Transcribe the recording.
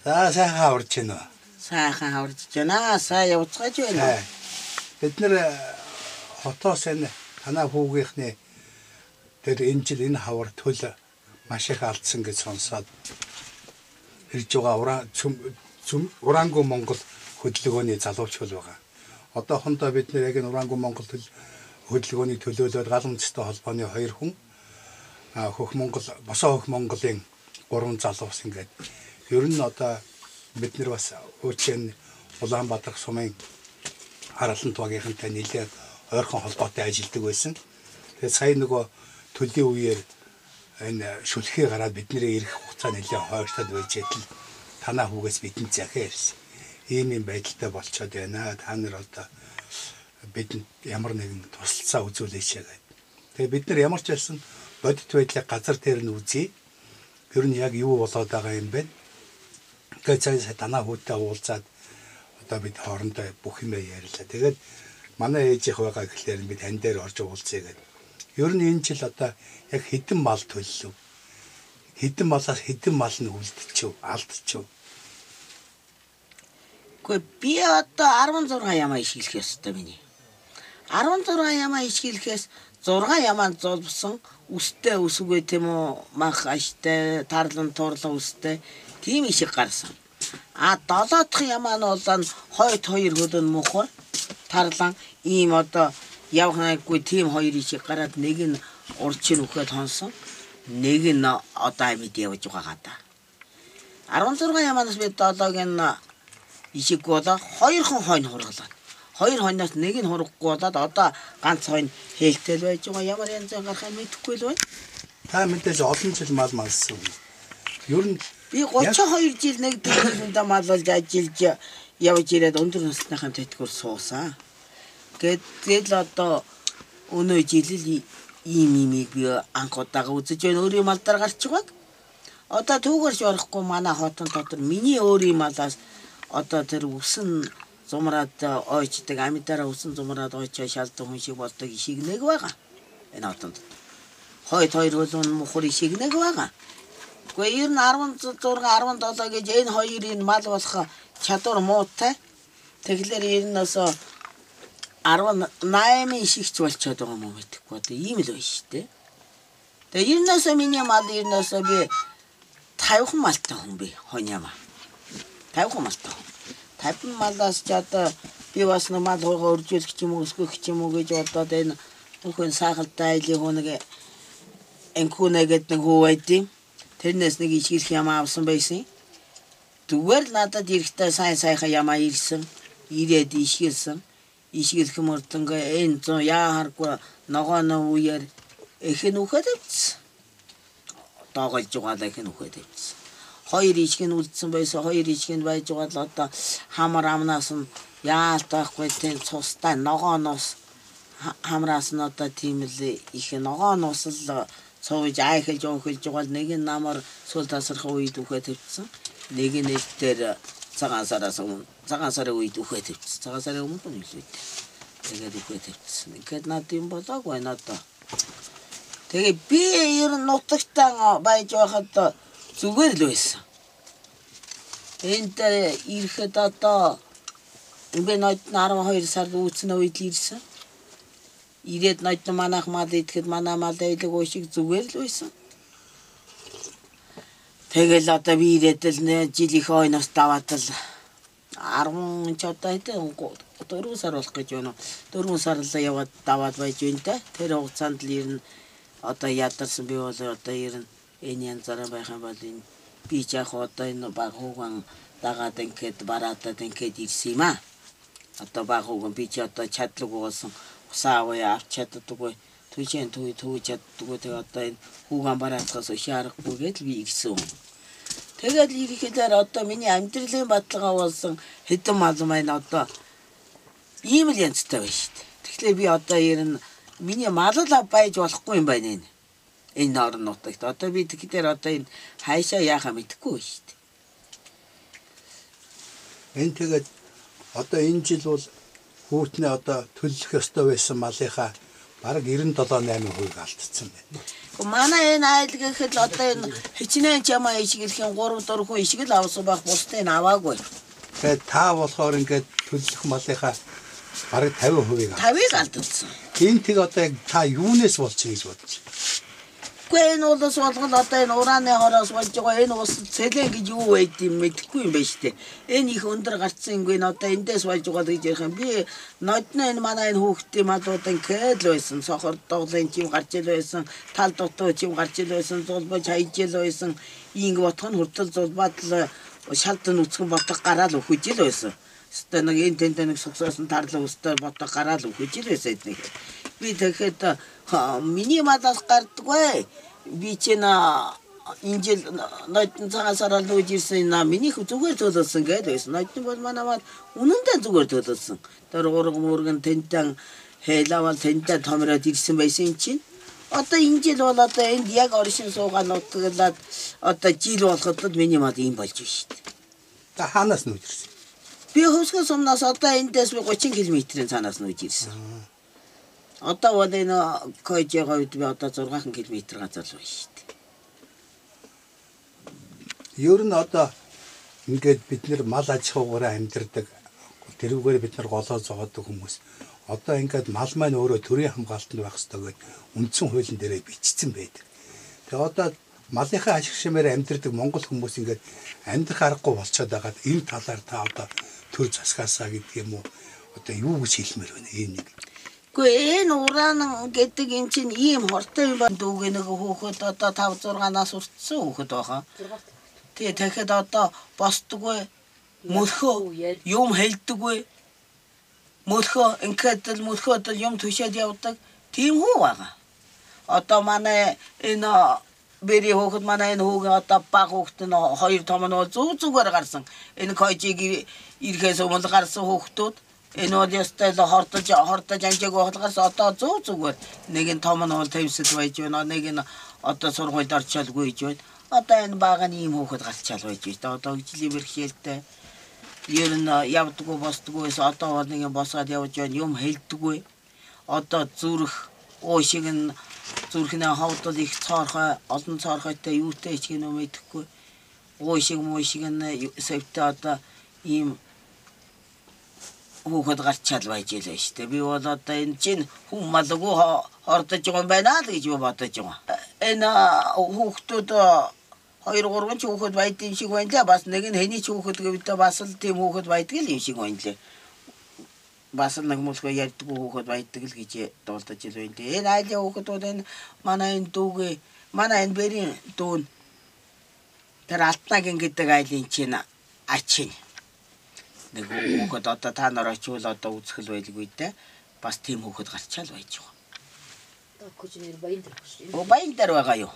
За сайхан хаварч байна уу? Сайхан хаварч байна. Сайн явцгааж байна. Бид нэр хотоос энэ танаа хүүгийнхний тэр энэ жил энэ хавар төл маш их алдсан гэж сонсоод ирж байгаа Ураангу Монгол хөдөлгөөний залуучууд байгаа. Одоохондоо бид нэр яг энэ Ураангу Монгол хөдөлгөөний төлөөлөлд галамжтай холбооны 2 хүн хөх Монгол босоо хөх Монголын 3 залуус ингээд ер нь одоо бид нар бас өөчн Улаанбаатар сумын харалтан тугийнхантай нэлээд ойрхон холбоотой ажилладаг байсан. Тэгээд сая нөгөө төллийн үеэр энэ шүлхээ гараад бидний ирэх хугацаа нэлээд хойшлоод байж идэл танаа хүүгээс бидэнд захиа ирсэн. Ийм юм байдалтай болчиход байна. Та нар одоо бидэнд ямар нэгэн тусалцаа үзүүлээч гэдэг. Тэгээд бид нар ямар ч байсан бодит байдлыг газар дээр нь үзье. Ер нь яг юу болоод байгаа юм бэ? Тэгээд сая танаа хүүтэй уулзаад одоо бид хоорондоо бүх юм ярьлаа. Тэгээд манай ээж их байгаа гэхлээр би тань дээр орж уулзъя гэдэг. Ер нь энэ жил одоо яг хэдэн мал төллөв? Хэдэн малаас хэдэн мал нь үлдчихв, алдчихв? Гэхдээ би одоо 16 ямаа ишгэлэх ёстой миний. 16 ямаа ишгэлэхээс 6 ямаанд золбсон үстэй үсгүй тийм үү мах аштай тарлан турлан үстэй тийм ишиг гарсан. 7 дахь ямаа нь бол хойд 2 хөлөн мухар тарлан ийм одоо явхнаагүй тийм 2 ишиг гараад нэг нь урчин үхээд хонсон нэг нь одоо амьд явж байгаа да. 16 ямаанаас би 7-гийн ишиг болоо 2 хон хойно хургалаа. 2 хойноос нэг нь хурахгүй болоод одоо ганц хойно хэлтэл байж байгаа. Ямар янзын гарахыг мэдэхгүй л байна. Та мэдээж олон жил мал малсан. Ер нь би 32 жил нэг төлөвлөмдө маллж ажиллаж явж ирээд өндөр насныхаа тэтгэвэр суусан. Гэтэл одоо өнөө жил ийм би анх удаага үзэж байна. Өөрийн мал дээр гарч байгааг. Одоо түүгээрч орохгүй манай хотон дотор миний өөрийн малаас одоо тэр үсэн зумраад ойчдаг амьдараа үсэн зумраад ойчоо шалдан хүн шиг болдог ишиг нэг байгаа. Энэ хотонд. Хойд 2 хөлөн мухар ишиг нэг байгаа. Гэхдээ ер нь 16 17 гэж энэ хоёрын мал болох чадвар муутай. Тэгэхээр ернөөс 18 ишигч болчиход байгаа юм мэдэхгүй. Одоо ийм л байна шүү дээ. Тэгээ ернөөс миний мал ернөөс би 50 малтай хүн би хоньяма. 50 малтай. 50 малаас ч одоо би бас мал хойгоо өржүүлэх юм уу өсгөх юм уу гэж бодоод энэ нөхөн сахалтай айлын хүнэг энхүнэ гэдэг нэг хүү байдیں۔ Тэрнээс нэг ичгэрх юм авсан байсан. Зүгээр л надад ирэхдээ сайхан ямаа ирсэн. Ирээд ишгэлсэн. Ишгэлэх мөрдөнгө энэ зөө яахаргүй ногооны үеэр эхэн үхээд авчихсан. Доогоолж байгаа эхэн үхээд авчихсан. 2 ичгэн үлдсэн байсан. 2 ичгэн байж байгаа л одоо хамар амнаас нь яалтахгүй тийм цустай ногооноос хамраас нь одоо тийм л их ногооноос л цовж айхэлж өөхөлж байгаа нэг нь намар сүл тасрах үед үхээд тавьчихсан. Нэг нь дээр цагаан сарын үед үхээд тавьчихсан. Цагаан сарын өмнө нь илүү дээ. Тэгээд үхээд тавьчихсан. Ингээд над юм болоогүй надаа. Тэгээ би ер нь нутагтаа байж байхад зүгээр л байсан. Энд ирэхэд одоо би 12 сард үүснэ үед ирсэн. Ирээд нойд манайх мал идэхэд манай мал айлг уушиг зүгээр л байсан. Тэгэл одоо би ирээд л жилийн хойноос даваад л 10 ч одоо хэдэн 4 сар болох гэж байна. 4 сар л яваад даваад байж байна те. Тэр хугацаанд л ирнэ. Одоо ядарсан би бол одоо ирнэ. Энэ янзаараа байх юм бол энэ би ч яг одоо энэ баг хүүган дагаад ингээд бараадад ингээд ирсэн юм аа. Одоо баг хүүган би ч одоо чадлаг болсон. Усааваа авч чаддаггүй. Түүчэн түүж чаддаггүй. Тэгээ одоо энэ хүүган бараадгаас шаарахгүй гэдэл би ирсэн. Тэгээд ирэхээр одоо миний амьдралын баталгаа болсон хэдэн мал маань одоо ийм л янзтай байна шүү дээ. Тэгэхээр би одоо ерэн миний маллаа байж болохгүй юм байна энэ. Энэ орон нутагт. Одоо би тэгэхээр одоо энэ хайшаа яахаа мэдэхгүй байна шүү дээ. Энэ тэгээд одоо энэ жил бол хүүтнээ одоо төлөх ёстой байсан малынхаа бараг 97-8% алдсан байна. Манай энэ айл гэхэд одоо энэ хичнээн чамаа ишгэлхэн 3 4 хүн ишгэл авсан байх бусдыг аваагүй. Тэгээд та болохоор ингээд төлөх малынхаа бараг 50%-ийг 50-ыг алдсан. Энэ тэг одоо яг та юунаас болчих гэж бодож байна? Гэхдээ энэ улс болгол одоо энэ ураны хороос болж байгаа энэ улс цэлэн гэж юу байд юм мэдэхгүй юм байна шүү дээ. Энэ их өндөр гарцсан ингийн одоо эндээс болж байгаа гэж ярих юм. Би нодно энэ манай энэ хүүхдийн малуудын кэл байсан. Сохор доглын чим гарч ил байсан. Тал дутуу чим гарч ил байсан. Зулбож хайж ил байсан. Инг ботхон хүртэл зулбаад л шалтан үцгэн ботох гараал өгөж ил байсан. Өстө нэг энэ тэнд нэг суксоосон тарлаа өстө ботох гараал өгөж ил байсан. Би тэгэхэд миний мадаас гардаггүй. Би чинь энэ жил нодон цагаасаар л үж ирсэн миний зүгээр төлөвсөн гэдэг байсан. Нодон бол манайд үнэндээ зүгээр төлөвсөн. Тэр ураг мөргөн тентэн хэлавал тентэн томроод ирсэн байсан чинь. Одоо энэ жил бол одоо энд яг оршин суугаад нутаглаад одоо жил болоход миний мад юм болж байна шүү дээ. Та хаанаас нь ирсэн? Би Хөвсгөн сумнаас одоо эндээс 30 км-ийн цаанаас нь ирсэн. Одоо бол энэ Кожигаа үед би одоо 6 км газар л байна шүү дээ. Ер нь одоо ингээд бид нэр мал аж ахуйгаараа амьдардаг. Тэрүүгээр бид нар голоо зогоодог хүмүүс. Одоо ингээд мал маань өөрөө төрийн хамгаалтанд байх ёстой гэж үндсэн хуулийн дээрээ бичсэн байдаг. Тэгээ одоо малынхаа ашиг шимээр амьдардаг монгол хүмүүс ингээд амьдрах аргагүй болчиход байгаад энэ талаар та одоо төр засгаасаа гэдэг юм уу? Одоо юу гэж хэлмээр байна энэ нэг. Гэхдээ энэ уран гэдэг юм чинь ийм хортой юм байна. Дүүгээ нэг хөөхөд одоо 5 6-наас уртсан хөөхөд байгаа. Тэгээ тэгэхэд одоо босдоггүй мөрхөө юм хэлдэггүй. Мөрхөө ингээд л мөрхөөд юм түшээд явдаг. Тийм хүү байгаа. Одоо манай энэ бери хөөхөд манай энэ хүүгээ одоо баг хүүхэд нь 2 том нь зүгээр гарсан. Энэ Кожиг ирэхээс өмнө гарсан хүүхдүүд энэ бол ястай л хордож амжаагүй хулгаас одоо зүгээр нэг нь том нь бол тавьсад байж байна. Нэг нь одоо сургуульд орчоолгүй гэж байна. Одоо энэ баг нь ийм хөөхөд гарчаал байж байна. Одоо жилийн бэрхшээлтэй ер нь явдаггүй босдоггүйс одоо бол нэг юм босоод явж байна. Юм хэлдэггүй. Одоо зүрх уушиг нь зүрхний хавдал их цоорхой олон цоорхойтой юутай ч гэнэ мэдэхгүй. Уушиг муушиг нь сэвтэ одоо ийм хүүхэд гарчаал байж байлаа шүү дээ. Би бол одоо энэ чинь хүн малгүй хордож байгаа юм байна л гэж бодож байгаа. Энэ хүүхдүүд 2 3 ч хүүхэд байдгийн шиг байна лээ. Бас нэг нь хэний ч хүүхэд гэвдээ бас л тийм хүүхэд байдаг л юм шиг байна лээ. Бас л нэг мөсгөө ярьдаггүй хүүхэд байдаг л гэж дуулдаж ил байна. Энэ айлын хүүхдүүд энэ манай энэ дүүгээ манай энэ бэрийн дүүн тэр Алтнагийн гэдэг айлын чинь ачин. Нэг хүүхэд одоо та нар очивол одоо үзэхэл байлгүй дээ. Бас тийм хүүхэд гарчаал байж байгаа. Кожинэр баян дээр багш. Баян дээр байгаа юу?